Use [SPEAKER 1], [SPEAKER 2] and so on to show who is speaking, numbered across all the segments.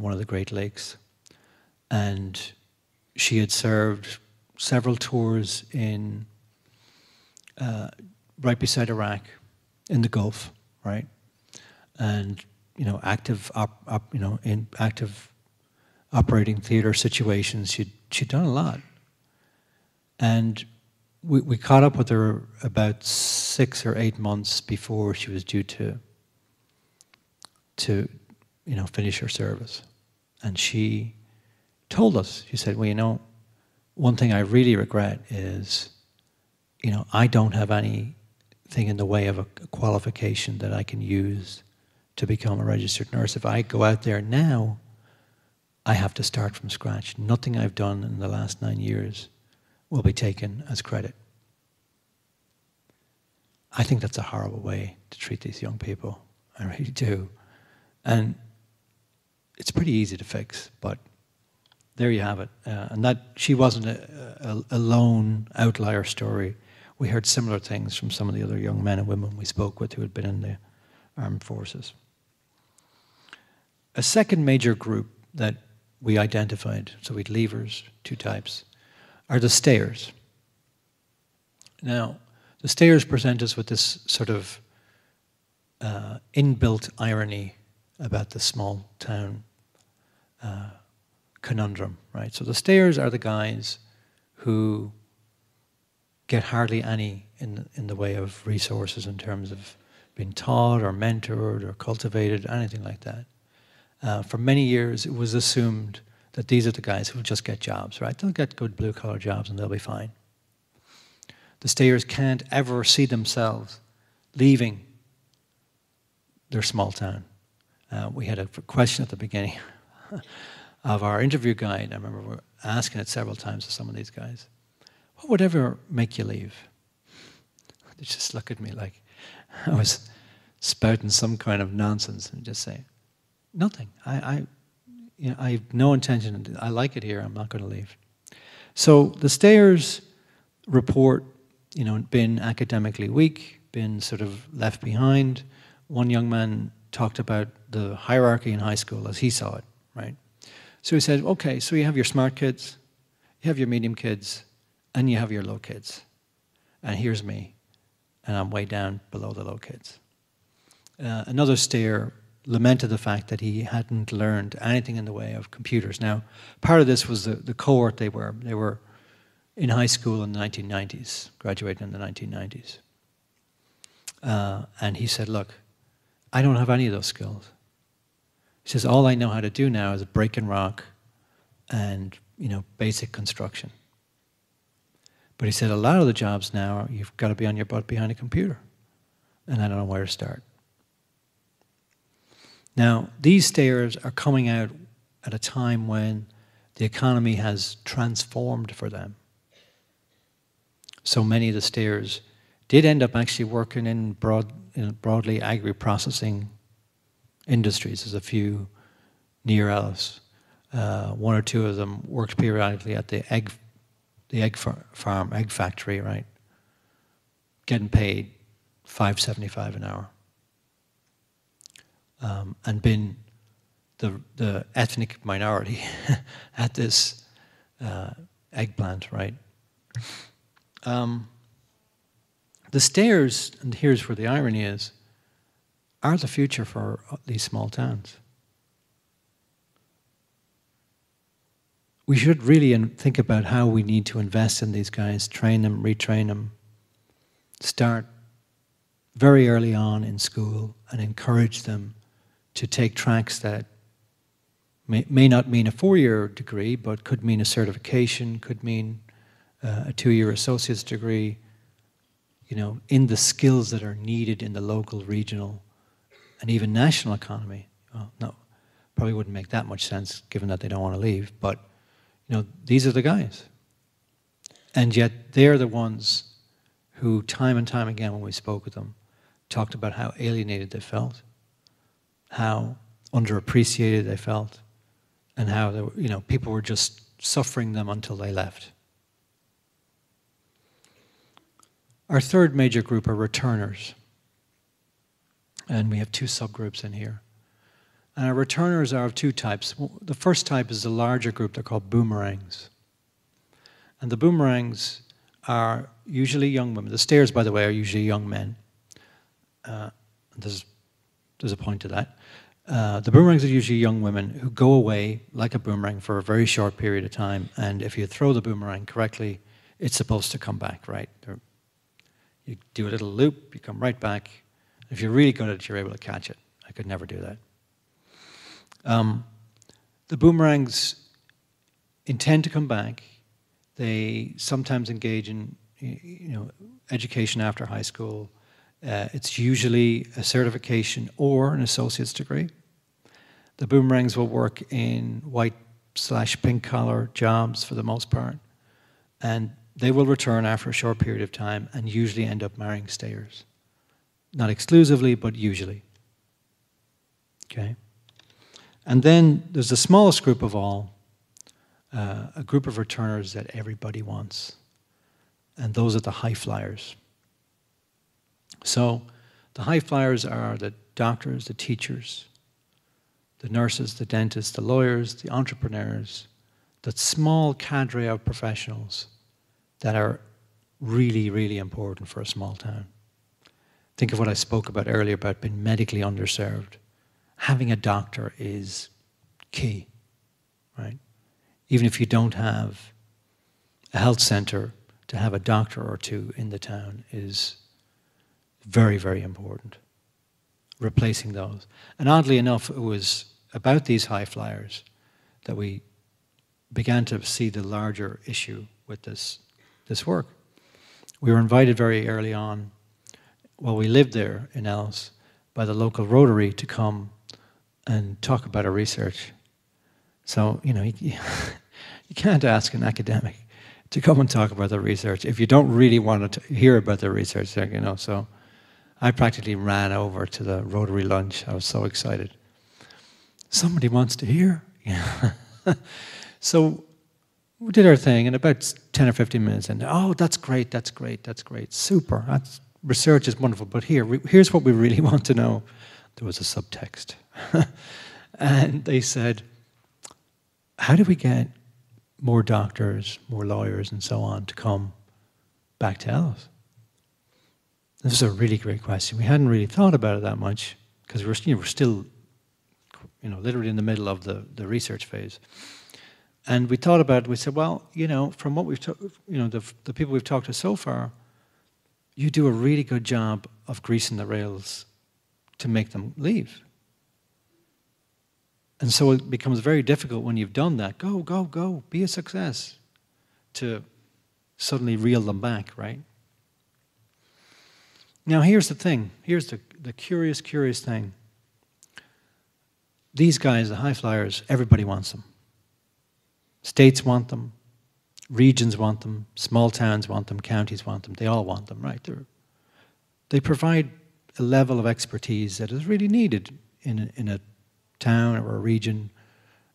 [SPEAKER 1] one of the Great Lakes. And she had served several tours in right beside Iraq, in the Gulf, right? And in active operating theater situations, she'd done a lot. And we caught up with her about 6 or 8 months before she was due to finish her service. And she told us, she said, well, one thing I really regret is, I don't have anything in the way of a qualification that I can use to become a registered nurse. If I go out there now, I have to start from scratch. Nothing I've done in the last 9 years will be taken as credit. I think that's a horrible way to treat these young people. I really do. And it's pretty easy to fix, but there you have it. And that she wasn't a lone outlier story. We heard similar things from some of the other young men and women we spoke with who had been in the armed forces. A second major group that we identified, so we had leavers, 2 types, are the stayers. Now, the stayers present us with this sort of inbuilt irony about the small town conundrum, right? So the stayers are the guys who get hardly any in the way of resources in terms of being taught or mentored or cultivated, anything like that. For many years, it was assumed that these are the guys who will just get jobs, right? They'll get good blue-collar jobs and they'll be fine. The stayers can't ever see themselves leaving their small town. We had a question at the beginning of our interview guide. I remember we were asking it several times to some of these guys. What would ever make you leave? They just look at me like I was spouting some kind of nonsense and just say, nothing. I have no intention. I like it here. I'm not going to leave. So the stayers report, been academically weak, been sort of left behind. One young man talked about the hierarchy in high school as he saw it, right? So he said, okay, so you have your smart kids, you have your medium kids, and you have your low kids. And here's me, and I'm way down below the low kids. Another stayer lamented the fact that he hadn't learned anything in the way of computers. Now, part of this was the cohort they were. They were in high school in the 1990s, graduating in the 1990s. And he said, look, I don't have any of those skills. He says, all I know how to do now is break and rock and, basic construction. But he said, a lot of the jobs now, you've got to be on your butt behind a computer. And I don't know where to start. Now, these stayers are coming out at a time when the economy has transformed for them. So many of the stayers did end up actually working in broadly agri-processing industries. There's a few near us. 1 or 2 of them worked periodically at the egg farm, egg factory, right? Getting paid $5.75 an hour. And been the ethnic minority at this egg plant, right? The stayers, and here's where the irony is, are the future for these small towns. We should really think about how we need to invest in these guys, train them, retrain them, start very early on in school and encourage them to take tracks that may not mean a 4-year degree, but could mean a certification, could mean a 2-year associate's degree, in the skills that are needed in the local, regional, and even national economy. Well, no, probably wouldn't make that much sense given that they don't want to leave, but these are the guys. And yet they're the ones who time and time again when we spoke with them talked about how alienated they felt, how underappreciated they felt, and how they were, people were just suffering them until they left. Our third major group are returners. And we have 2 subgroups in here. And our returners are of two types. The first type is the larger group. They're called boomerangs. And the boomerangs are usually young women. The stayers, by the way, are usually young men. There's a point to that. The boomerangs are usually young women who go away like a boomerang for a very short period of time, and if you throw the boomerang correctly, it's supposed to come back, right? You do a little loop, you come right back. If you're really good at it, you're able to catch it. I could never do that. The boomerangs intend to come back. They sometimes engage in education after high school. It's usually a certification or an associate's degree. The boomerangs will work in white/pink collar jobs for the most part, and they will return after a short period of time and usually end up marrying stayers. Not exclusively, but usually. Okay? And then there's the smallest group of all, a group of returners that everybody wants, and those are the Highflyers. So the Highflyers are the doctors, the teachers, the nurses, the dentists, the lawyers, the entrepreneurs, that small cadre of professionals that are really, really important for a small town. Think of what I spoke about earlier about being medically underserved. Having a doctor is key, right? Even if you don't have a health center, to have a doctor or two in the town is very, very important. Replacing those. And oddly enough, it was about these Highflyers that we began to see the larger issue with this work. We were invited very early on, while we lived there in Ellis, by the local Rotary to come and talk about our research. So, you can't ask an academic to come and talk about their research if you don't really want to hear about their research, so I practically ran over to the Rotary lunch. I was so excited. Somebody wants to hear. Yeah. So we did our thing, and about 10 or 15 minutes in, oh, that's great, that's great, that's great, super. Research is wonderful, but here's what we really want to know. There was a subtext. And they said, how do we get more doctors, more lawyers, and so on to come back to Ellis? This is a really great question. We hadn't really thought about it that much because we're still, literally in the middle of the research phase. And we thought about it. We said, well, from what we've, the people we've talked to so far, you do a really good job of greasing the rails to make them leave. And so it becomes very difficult when you've done that. Go, go, go, be a success. To suddenly reel them back, right? Now here's the thing. Here's the curious thing. These guys, the Highflyers, everybody wants them. States want them. Regions want them. Small towns want them. Counties want them. They all want them, right? They provide a level of expertise that is really needed in a town or a region,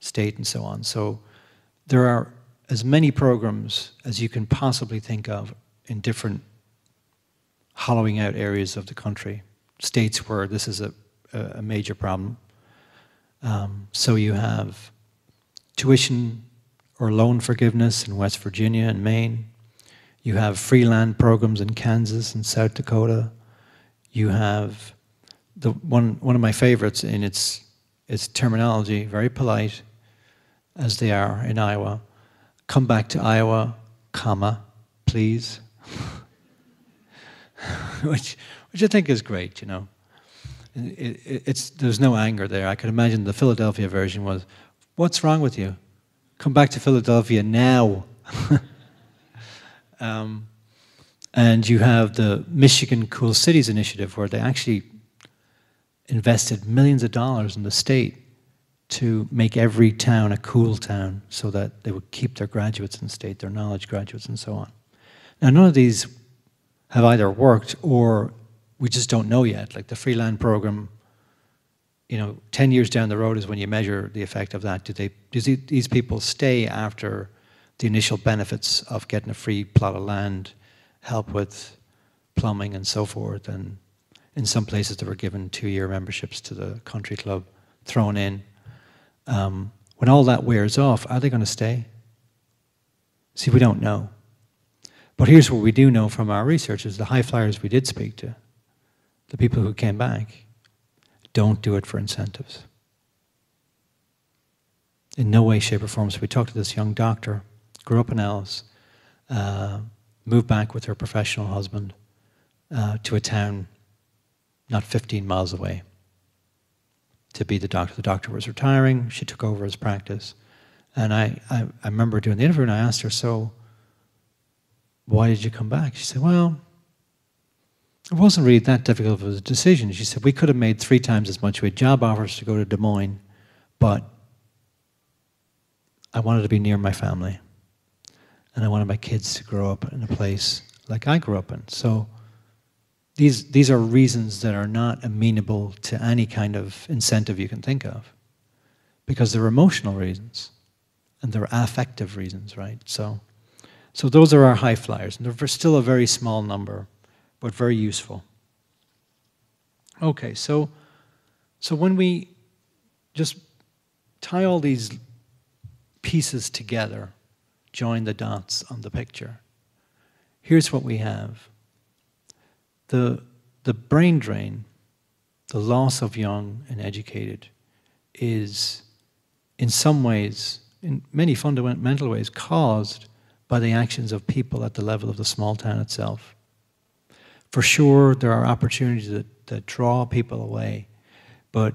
[SPEAKER 1] state, and so on. So there are as many programs as you can possibly think of in different hollowing out areas of the country, states where this is a major problem. So you have tuition or loan forgiveness in West Virginia and Maine. You have free land programs in Kansas and South Dakota. You have one of my favorites in its terminology, very polite, as they are in Iowa. Come back to Iowa, comma, please. which I think is great, There's no anger there. I can imagine the Philadelphia version was, what's wrong with you? Come back to Philadelphia now. And you have the Michigan Cool Cities Initiative, where they actually invested millions of dollars in the state to make every town a cool town so that they would keep their graduates in the state, their knowledge graduates and so on. Now, none of these have either worked or we just don't know yet. Like the free land program, 10 years down the road is when you measure the effect of that. Do these people stay after the initial benefits of getting a free plot of land, help with plumbing and so forth? And in some places they were given 2-year memberships to the country club thrown in. When all that wears off, are they going to stay? See, we don't know. But here's what we do know from our research is the Highflyers we did speak to, the people who came back, don't do it for incentives. In no way, shape, or form. So we talked to this young doctor, grew up in Ellis, moved back with her professional husband to a town not 15 miles away to be the doctor. The doctor was retiring. She took over his practice. And I remember doing the interview, and I asked her, so why did you come back? She said, well, it wasn't really that difficult of a decision. She said, we could have made 3 times as much. We had job offers to go to Des Moines, but I wanted to be near my family. And I wanted my kids to grow up in a place like I grew up in. So these are reasons that are not amenable to any kind of incentive you can think of, because they're emotional reasons and they're affective reasons, right? So those are our high flyers, and they're still a very small number, but very useful. Okay, so when we just tie all these pieces together, join the dots on the picture, here's what we have. The brain drain, the loss of young and educated, is in some ways, in many fundamental ways, caused by the actions of people at the level of the small town itself. For sure, there are opportunities that draw people away, but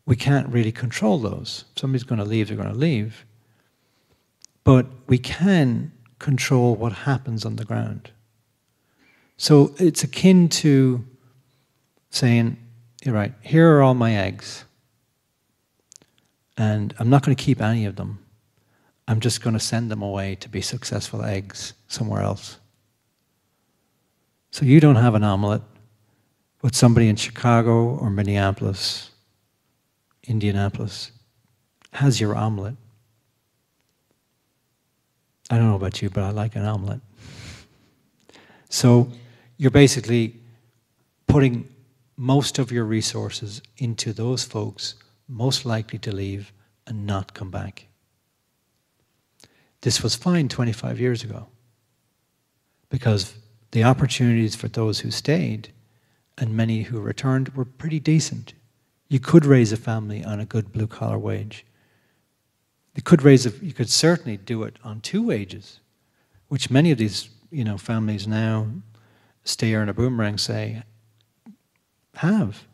[SPEAKER 1] we can't really control those. If somebody's going to leave, they're going to leave. But we can control what happens on the ground. So it's akin to saying, you're right, here are all my eggs, and I'm not going to keep any of them. I'm just going to send them away to be successful eggs somewhere else. So you don't have an omelet, but somebody in Chicago or Minneapolis, Indianapolis, has your omelet. I don't know about you, but I like an omelet. So you're basically putting most of your resources into those folks most likely to leave and not come back. This was fine 25 years ago, because the opportunities for those who stayed and many who returned were pretty decent. You could raise a family on a good blue-collar wage. You could certainly do it on 2 wages, which many of these families now, stayer and a boomerang, say have.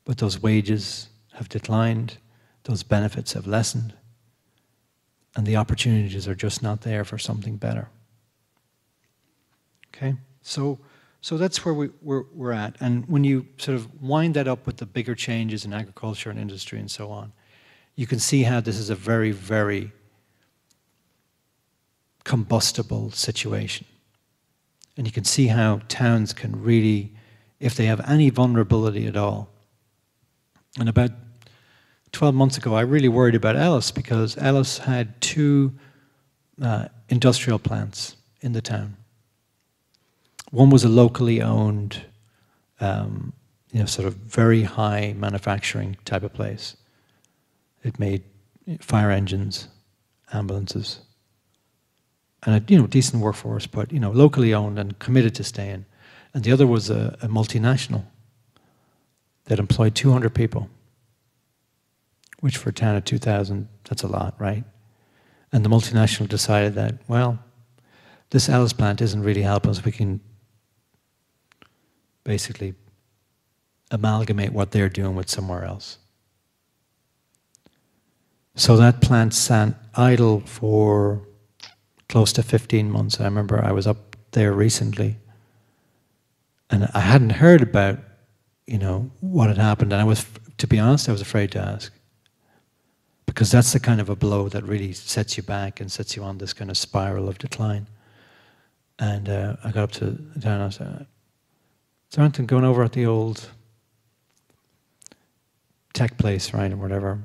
[SPEAKER 1] But those wages have declined, those benefits have lessened, and the opportunities are just not there for something better. Okay, so that's where we're at. And when you sort of wind that up with the bigger changes in agriculture and industry and so on, you can see how this is a very, very combustible situation. And you can see how towns can really, if they have any vulnerability at all. And about 12 months ago, I really worried about Ellis, because Ellis had 2 industrial plants in the town. One was a locally owned, sort of very high manufacturing type of place. It made fire engines, ambulances, and a decent workforce, but locally owned and committed to staying. And the other was a multinational that employed 200 people, which for a town of 2,000, that's a lot, right? And the multinational decided that, well, this Ellis plant isn't really helping us. We can basically amalgamate what they're doing with somewhere else. So that plant sat idle for close to 15 months. I remember I was up there recently, and I hadn't heard about, what had happened. And to be honest, I was afraid to ask, because that's the kind of a blow that really sets you back and sets you on this kind of spiral of decline. And I got up to the town and I said, is there anything going over at the old tech place, right, or whatever?